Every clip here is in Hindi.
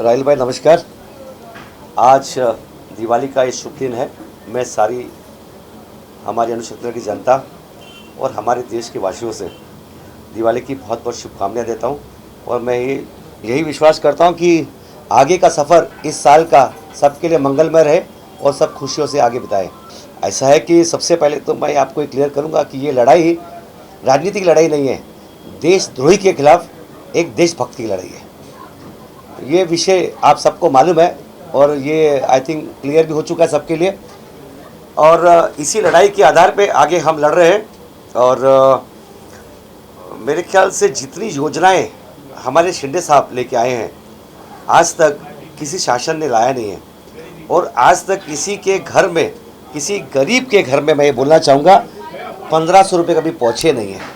राहिल भाई नमस्कार। आज दिवाली का ये शुभ दिन है। मैं सारी हमारी अनुक्षेत्र की जनता और हमारे देश के वासियों से दिवाली की बहुत बहुत शुभकामनाएं देता हूं और मैं यही विश्वास करता हूं कि आगे का सफ़र इस साल का सबके लिए मंगलमय रहे और सब खुशियों से आगे बिताएं। ऐसा है कि सबसे पहले तो मैं आपको क्लियर करूंगा कि ये लड़ाई राजनीतिक लड़ाई नहीं है, देशद्रोही के खिलाफ एक देशभक्त की लड़ाई है। ये विषय आप सबको मालूम है और ये आई थिंक क्लियर भी हो चुका है सबके लिए और इसी लड़ाई के आधार पे आगे हम लड़ रहे हैं। और मेरे ख्याल से जितनी योजनाएं हमारे शिंदे साहब लेके आए हैं आज तक किसी शासन ने लाया नहीं है और आज तक किसी के घर में, किसी गरीब के घर में मैं ये बोलना चाहूँगा 1500 रुपये कभी पहुँचे नहीं हैं।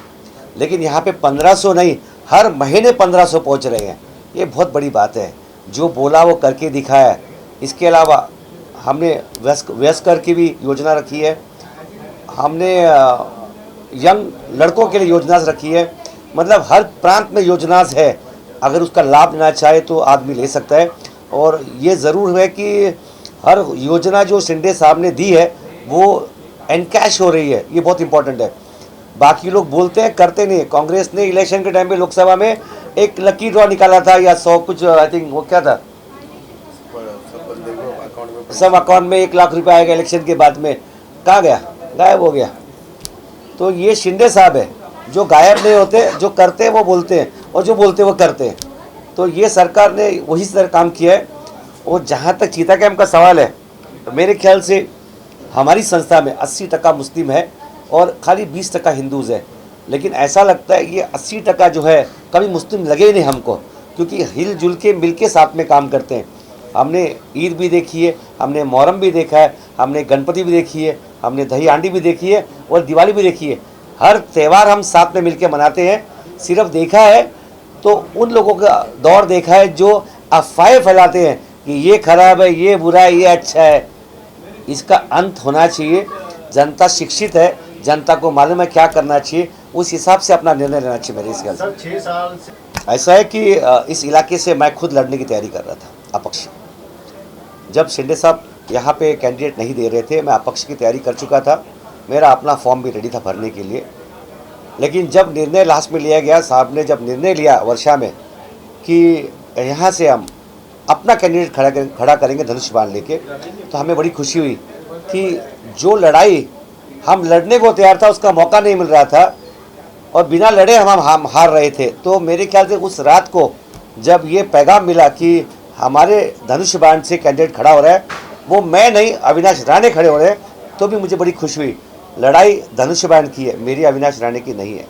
लेकिन यहाँ पे 1500 नहीं, हर महीने 1500 पहुँच रहे हैं। ये बहुत बड़ी बात है। जो बोला वो करके दिखाया। इसके अलावा हमने वयस्कर की भी योजना रखी है, हमने यंग लड़कों के लिए योजना रखी है। मतलब हर प्रांत में योजना है, अगर उसका लाभ लेना चाहे तो आदमी ले सकता है। और ये ज़रूर है कि हर योजना जो शिंदे साहब ने दी है वो एनकैश हो रही है, ये बहुत इंपॉर्टेंट है। बाकी लोग बोलते हैं करते नहीं। कांग्रेस ने इलेक्शन के टाइम पे लोकसभा में एक लकी ड्रॉ निकाला था या 100 कुछ आई थिंक वो क्या था, सब अकाउंट में 1 लाख रुपए आएगा इलेक्शन के बाद में, कहाँ गया, गायब हो गया। तो ये शिंदे साहब है जो गायब नहीं होते, जो करते हैं वो बोलते हैं और जो बोलते हैं वो करते हैं। तो ये सरकार ने वही तरह काम किया है। और जहाँ तक चीता कैंप का सवाल है, तो मेरे ख्याल से हमारी संस्था में 80% मुस्लिम है और खाली 20% हिंदूज़ है। लेकिन ऐसा लगता है ये 80% जो है कभी मुस्लिम लगे ही नहीं हमको, क्योंकि हिल जुल के मिल के साथ में काम करते हैं। हमने ईद भी देखी है, हमने मुहर्रम भी देखा है, हमने गणपति भी देखी है, हमने दही हांडी भी देखी है और दिवाली भी देखी है। हर त्यौहार हम साथ में मिलकर मनाते हैं। सिर्फ देखा है तो उन लोगों का दौर देखा है जो अफवाहें फैलाते हैं कि ये खराब है, ये बुरा है, ये अच्छा है। इसका अंत होना चाहिए। जनता शिक्षित है, जनता को मालूम है क्या करना चाहिए, उस हिसाब से अपना निर्णय लेना चाहिए। मेरे ख्याल से 6 साल से ऐसा है कि इस इलाके से मैं खुद लड़ने की तैयारी कर रहा था अपक्ष। जब शिंदे साहब यहाँ पे कैंडिडेट नहीं दे रहे थे, मैं अपक्ष की तैयारी कर चुका था। मेरा अपना फॉर्म भी रेडी था भरने के लिए। लेकिन जब निर्णय लास्ट में लिया गया, साहब ने जब निर्णय लिया वर्षा में कि यहाँ से हम अपना कैंडिडेट खड़ा करेंगे धनुष बाण लेके, तो हमें बड़ी खुशी हुई कि जो लड़ाई हम लड़ने को तैयार था उसका मौका नहीं मिल रहा था और बिना लड़े हम हार रहे थे। तो मेरे ख्याल से उस रात को जब ये पैगाम मिला कि हमारे धनुष बाण से कैंडिडेट खड़ा हो रहा है, वो मैं नहीं अविनाश राणे खड़े हो रहे हैं, तो भी मुझे बड़ी खुशी हुई। लड़ाई धनुष बाण की है, मेरी अविनाश राणे की नहीं है।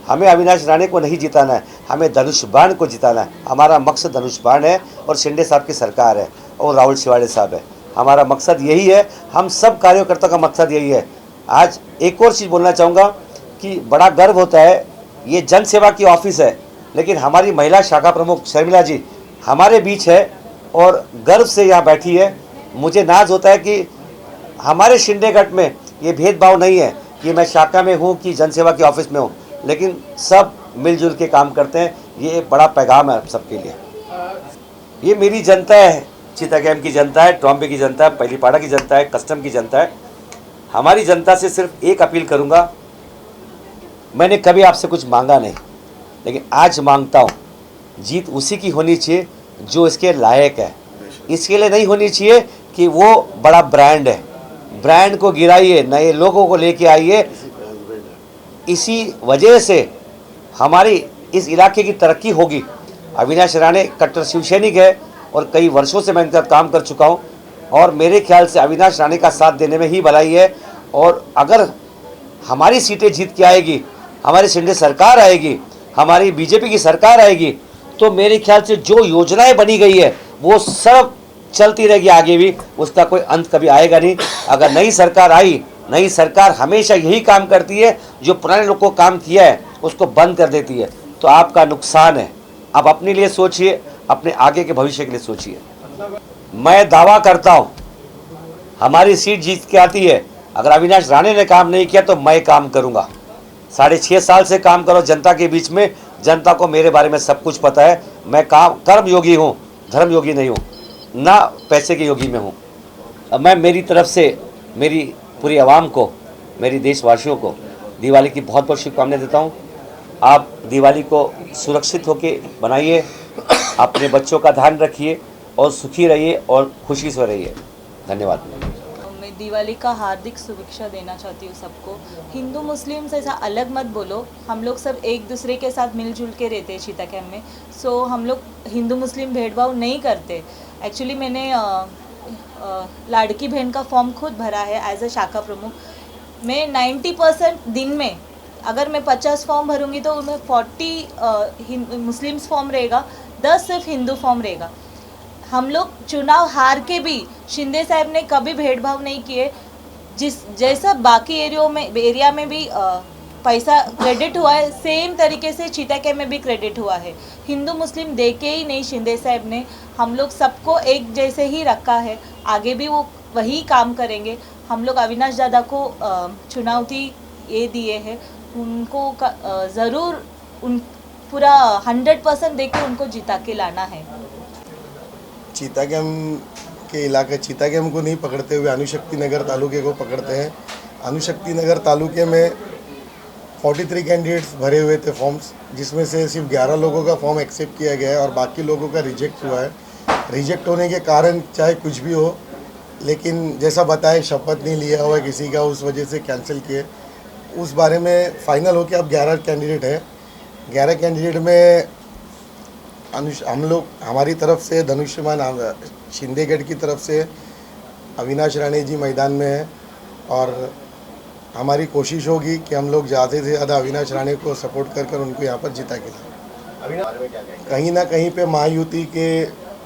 हमें अविनाश राणे को नहीं जिताना है, हमें धनुष बाण को जिताना है। हमारा मकसद धनुष बाण है और शिंदे साहब की सरकार है और राहुल शिवाड़े साहब है। हमारा मकसद यही है, हम सब कार्यकर्ताओं का मकसद यही है। आज एक और चीज़ बोलना चाहूँगा कि बड़ा गर्व होता है, ये जन सेवा की ऑफिस है, लेकिन हमारी महिला शाखा प्रमुख शर्मिला जी हमारे बीच है और गर्व से यहाँ बैठी है। मुझे नाज होता है कि हमारे शिंदे गढ़ में ये भेदभाव नहीं है कि मैं शाखा में हूँ कि जन सेवा की ऑफिस में हूँ, लेकिन सब मिलजुल के काम करते हैं। ये एक बड़ा पैगाम है सबके लिए। ये मेरी जनता है, चीता कैंप की जनता है, टॉम्बे की जनता है, पहलीपाड़ा की जनता है, कस्टम की जनता है। हमारी जनता से सिर्फ एक अपील करूंगा, मैंने कभी आपसे कुछ मांगा नहीं, लेकिन आज मांगता हूं, जीत उसी की होनी चाहिए जो इसके लायक है। इसके लिए नहीं होनी चाहिए कि वो बड़ा ब्रांड है, ब्रांड को गिराइए, नए लोगों को लेके आइए। इसी वजह से हमारी इस इलाके की तरक्की होगी। अविनाश राणे कट्टर शिवसैनिक है और कई वर्षों से मैं इनका काम कर चुका हूं और मेरे ख्याल से अविनाश राणे का साथ देने में ही भलाई है। और अगर हमारी सीटें जीत के आएगी, हमारी शिंदे सरकार आएगी, हमारी बीजेपी की सरकार आएगी, तो मेरे ख्याल से जो योजनाएं बनी गई है वो सब चलती रहेगी आगे भी, उसका कोई अंत कभी आएगा नहीं। अगर नई सरकार आई, नई सरकार हमेशा यही काम करती है, जो पुराने लोग को काम किया है उसको बंद कर देती है, तो आपका नुकसान है। आप अपने लिए सोचिए, अपने आगे के भविष्य के लिए सोचिए। मैं दावा करता हूँ हमारी सीट जीत के आती है। अगर अविनाश राणे ने काम नहीं किया तो मैं काम करूँगा। 6.5 साल से काम करो जनता के बीच में, जनता को मेरे बारे में सब कुछ पता है। मैं कर्मयोगी हूँ धर्म योगी नहीं हूँ, ना पैसे के योगी में हूँ। मैं मेरी तरफ से मेरी पूरी आवाम को, मेरी देशवासियों को दिवाली की बहुत बहुत शुभकामनाएं देता हूँ। आप दिवाली को सुरक्षित होकर बनाइए, अपने बच्चों का ध्यान रखिए और सुखी रहिए और खुशी से रहिए। धन्यवाद। मैं दिवाली का हार्दिक शुभेच्छा देना चाहती हूँ सबको। हिंदू मुस्लिम से ऐसा अलग मत बोलो, हम लोग सब एक दूसरे के साथ मिलजुल के रहते हैं चीता कैम्प में। सो हम लोग हिंदू मुस्लिम भेदभाव नहीं करते। एक्चुअली मैंने लाड़की बहन का फॉर्म खुद भरा है एज अ शाखा प्रमुख। मैं 90% दिन में अगर मैं 50 फॉर्म भरूंगी तो उनमें 40 मुस्लिम्स फॉर्म रहेगा, 10 सिर्फ हिंदू फॉर्म रहेगा। हम लोग चुनाव हार के भी शिंदे साहब ने कभी भेदभाव नहीं किए। जैसा बाकी एरिया में भी पैसा क्रेडिट हुआ है, सेम तरीके से चीता कैम्प में भी क्रेडिट हुआ है। हिंदू मुस्लिम देखे ही नहीं शिंदे साहब ने, हम लोग सबको एक जैसे ही रखा है। आगे भी वो वही काम करेंगे। हम लोग अविनाश दादा को चुनौती ये दिए हैं, उनको ज़रूर उन पूरा 100% देके उनको जिता के लाना है। चीता कैम्प के इलाके चीता कैम्प को नहीं पकड़ते हुए अणुशक्ति नगर तालुके को पकड़ते हैं। अणुशक्ति नगर तालुके में 43 कैंडिडेट्स भरे हुए थे फॉर्म्स, जिसमें से सिर्फ 11 लोगों का फॉर्म एक्सेप्ट किया गया है और बाकी लोगों का रिजेक्ट हुआ है। रिजेक्ट होने के कारण चाहे कुछ भी हो, लेकिन जैसा बताए शपथ नहीं लिया हुआ किसी का, उस वजह से कैंसिल किए। उस बारे में फाइनल हो के अब 11 कैंडिडेट है। 11 कैंडिडेट में हम लोग हमारी तरफ से धनुष्यमान शिंदेगढ़ की तरफ से अविनाश राणे जी मैदान में है और हमारी कोशिश होगी कि हम लोग ज़्यादा से ज़्यादा अविनाश राणे को सपोर्ट कर उनको यहाँ पर जिता के लाएं। कहीं ना कहीं पे महायुति के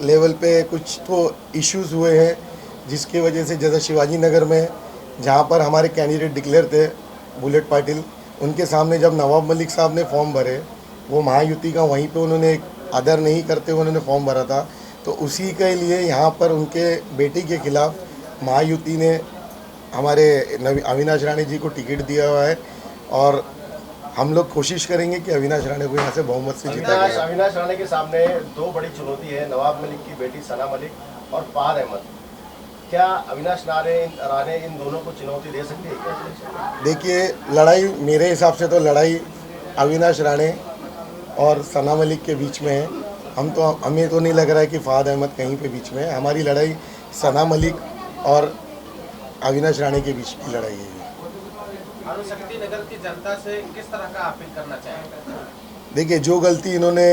लेवल पे कुछ तो इश्यूज़ हुए हैं, जिसकी वजह से जैसे शिवाजी नगर में जहाँ पर हमारे कैंडिडेट डिक्लेयर थे बुलेट पाटिल, उनके सामने जब नवाब मलिक साहब ने फॉर्म भरे, वो महायुति का वहीं पे उन्होंने आदर नहीं करते हुए उन्होंने फॉर्म भरा था, तो उसी के लिए यहाँ पर उनके बेटी के खिलाफ महायुति ने हमारे अविनाश राणे जी को टिकट दिया हुआ है और हम लोग कोशिश करेंगे कि अविनाश राणे को यहाँ से बहुमत से जिता जाए। अविनाश राणे के सामने दो बड़ी चुनौती है, नवाब मलिक की बेटी सना मलिक और पार अहमद। क्या अविनाश राणे इन दोनों को चुनौती दे सकती है? देखिए, लड़ाई मेरे हिसाब से तो लड़ाई अविनाश राणे और सना मलिक के बीच में है। हमें तो नहीं लग रहा है कि फ़ाद अहमद कहीं पे बीच में है। हमारी लड़ाई सना मलिक और अविनाश राणे के बीच की लड़ाई है। अणुशक्ति नगर की जनता से किस तरह का अपील करना चाहेंगे? देखिए, जो गलती इन्होंने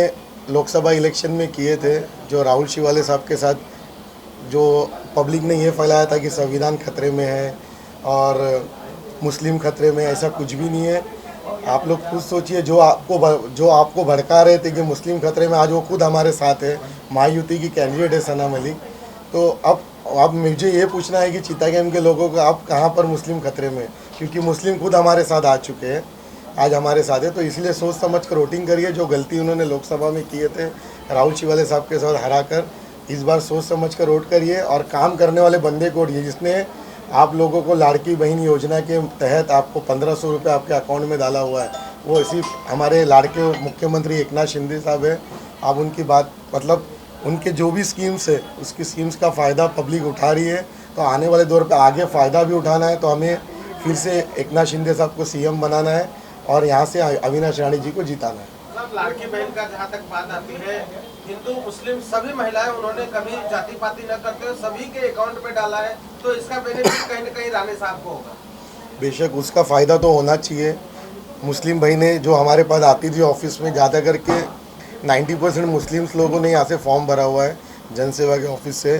लोकसभा इलेक्शन में किए थे, जो राहुल शिवाले साहब के साथ जो पब्लिक ने ये फैलाया था कि संविधान खतरे में है और मुस्लिम खतरे में, ऐसा कुछ भी नहीं है। आप लोग खुद सोचिए, जो आपको भड़का रहे थे कि मुस्लिम खतरे में, आज वो खुद हमारे साथ है। महायुति की कैंडिडेट है सना मलिक। तो अब मुझे ये पूछना है कि चीता कैम्प के लोगों को आप कहाँ पर मुस्लिम खतरे में, क्योंकि मुस्लिम खुद हमारे साथ आ चुके हैं, आज हमारे साथ है। तो इसलिए सोच समझ कर वोटिंग करिए। जो गलती उन्होंने लोकसभा में किए थे राहुल शिवाले साहब के साथ हरा कर, इस बार सोच समझ कर वोट करिए और काम करने वाले बंदे को वोटिए, जिसने आप लोगों को लाड़की बहन योजना के तहत आपको 1500 रुपये आपके अकाउंट में डाला हुआ है। वो इसी हमारे लाड़के मुख्यमंत्री एकनाथ शिंदे साहब है। आप उनकी बात, मतलब उनके जो भी स्कीम्स है, उसकी स्कीम्स का फ़ायदा पब्लिक उठा रही है। तो आने वाले दौर पे आगे फ़ायदा भी उठाना है, तो हमें फिर से एकनाथ शिंदे साहब को सीएम बनाना है और यहाँ से अविनाश राणे जी को जिताना है। लाड़की बहन का जहाँ तक बात आती है, हिंदू मुस्लिम सभी महिलाएं उन्होंने कभी जाति पाति न करते हुए सभी के अकाउंट में डाला है, तो इसका बेनिफिट कहीं न कहीं राणे साहब को होगा। बेशक उसका फ़ायदा तो होना चाहिए। मुस्लिम बहनें जो हमारे पास आती थी ऑफिस में, ज़्यादा करके 90% मुस्लिम्स लोगों ने यहाँ से फॉर्म भरा हुआ है जनसेवा के ऑफिस से।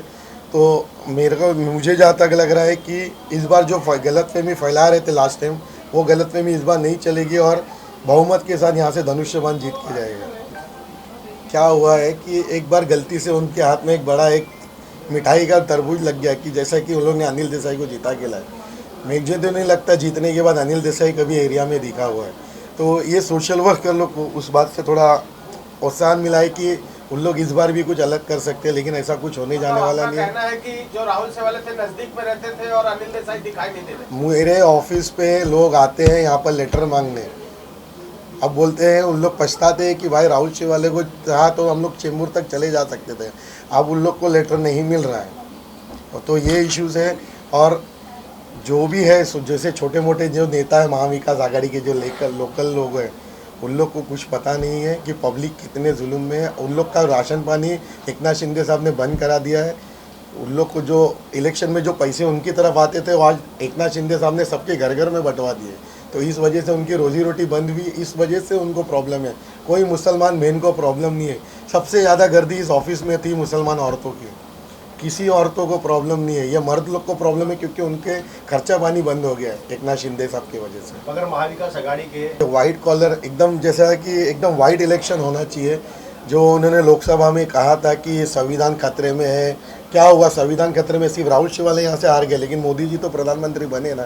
तो मुझे जहाँ तक लग रहा है कि इस बार जो गलतफहमी फैला रहे थे लास्ट टाइम, वो गलतफहमी इस बार नहीं चलेगी और बहुमत के साथ यहाँ से धनुष्यबाण जीत के जाएगा। क्या हुआ है कि एक बार गलती से उनके हाथ में एक मिठाई का तरबूज लग गया, कि जैसा कि उन लोग ने अनिल देसाई को जिता के लाया। मुझे तो नहीं लगता जीतने के बाद अनिल देसाई कभी एरिया में दिखा हुआ है। तो ये सोशल वर्क कर लोग उस बात से थोड़ा प्रोत्साहन मिला है कि उन लोग इस बार भी कुछ अलग कर सकते हैं, लेकिन ऐसा कुछ होने जाने वाला नहीं है। कहना है कि जो राहुल शिवाले थे नजदीक में रहते थे और अनिल देसाई दिखाई नहीं देते। मेरे ऑफिस पे लोग आते हैं यहाँ पर लेटर मांगने, अब बोलते हैं उन लोग पछताते हैं कि भाई राहुल शिवाले को चाहा तो हम लोग चेंबूर तक चले जा सकते थे, अब उन लोग को लेटर नहीं मिल रहा है। तो ये इश्यूज़ है। और जो भी है जैसे छोटे मोटे जो नेता है महाविकास आघाड़ी के जो लेकर लोकल लोग हैं, उन लोग को कुछ पता नहीं है कि पब्लिक कितने जुल्म में है। उन लोग का राशन पानी एकनाथ शिंदे साहब ने बंद करा दिया है। उन लोग को जो इलेक्शन में जो पैसे उनकी तरफ आते थे वो आज एकनाथ शिंदे साहब ने सबके घर घर में बंटवा दिए। तो इस वजह से उनकी रोजी रोटी बंद हुई, इस वजह से उनको प्रॉब्लम है। कोई मुसलमान बहन को प्रॉब्लम नहीं है। सबसे ज़्यादा गर्दी इस ऑफिस में थी मुसलमान औरतों की, किसी औरतों को प्रॉब्लम नहीं है। ये मर्द लोग को प्रॉब्लम है क्योंकि उनके खर्चा पानी बंद हो गया है एकनाथ शिंदे साहब की वजह से। मगर महाविकास आघाड़ी के वाइट कॉलर एकदम जैसा कि एकदम वाइट इलेक्शन होना चाहिए। जो उन्होंने लोकसभा में कहा था कि संविधान खतरे में है, क्या हुआ? संविधान खतरे में सिर्फ राहुल शिवाले यहाँ से हार गए, लेकिन मोदी जी तो प्रधानमंत्री बने ना।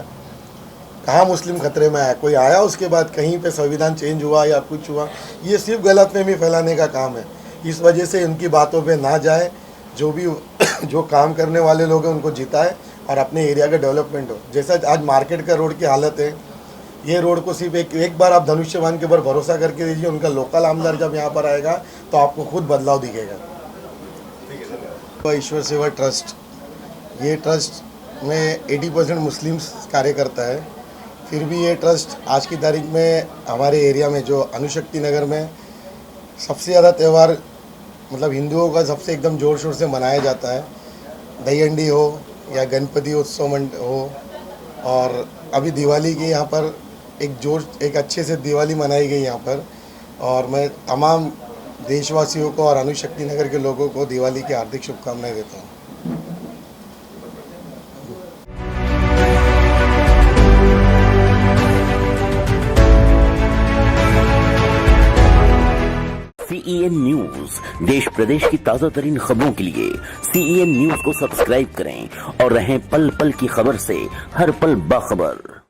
कहाँ मुस्लिम खतरे में आया? कोई आया उसके बाद कहीं पे संविधान चेंज हुआ या कुछ हुआ? ये सिर्फ गलतफहमी फैलाने का काम है। इस वजह से उनकी बातों पे ना जाए, जो भी जो काम करने वाले लोग हैं उनको जिताए और अपने एरिया का डेवलपमेंट हो। जैसा आज मार्केट का रोड की हालत है, ये रोड को सिर्फ एक बार आप धनुष्यबाण के ऊपर भरोसा करके दीजिए। उनका लोकल आमदार जब यहाँ पर आएगा तो आपको खुद बदलाव दिखेगा। ईश्वर सेवा ट्रस्ट, ये ट्रस्ट में 80% मुस्लिम्स कार्य करता है। फिर भी ये ट्रस्ट आज की तारीख में हमारे एरिया में जो अनुशक्ति नगर में सबसे ज़्यादा त्यौहार मतलब हिंदुओं का सबसे एकदम ज़ोर शोर से मनाया जाता है। दही हंडी हो या गणपति उत्सव हो, और अभी दिवाली की यहाँ पर एक अच्छे से दिवाली मनाई गई यहाँ पर। और मैं तमाम देशवासियों को और अनुशक्ति नगर के लोगों को दिवाली की हार्दिक शुभकामनाएं देता हूँ। CEN न्यूज, देश प्रदेश की ताजा तरीन खबरों के लिए CEN न्यूज को सब्सक्राइब करें और रहें पल पल की खबर से हर पल बाखबर।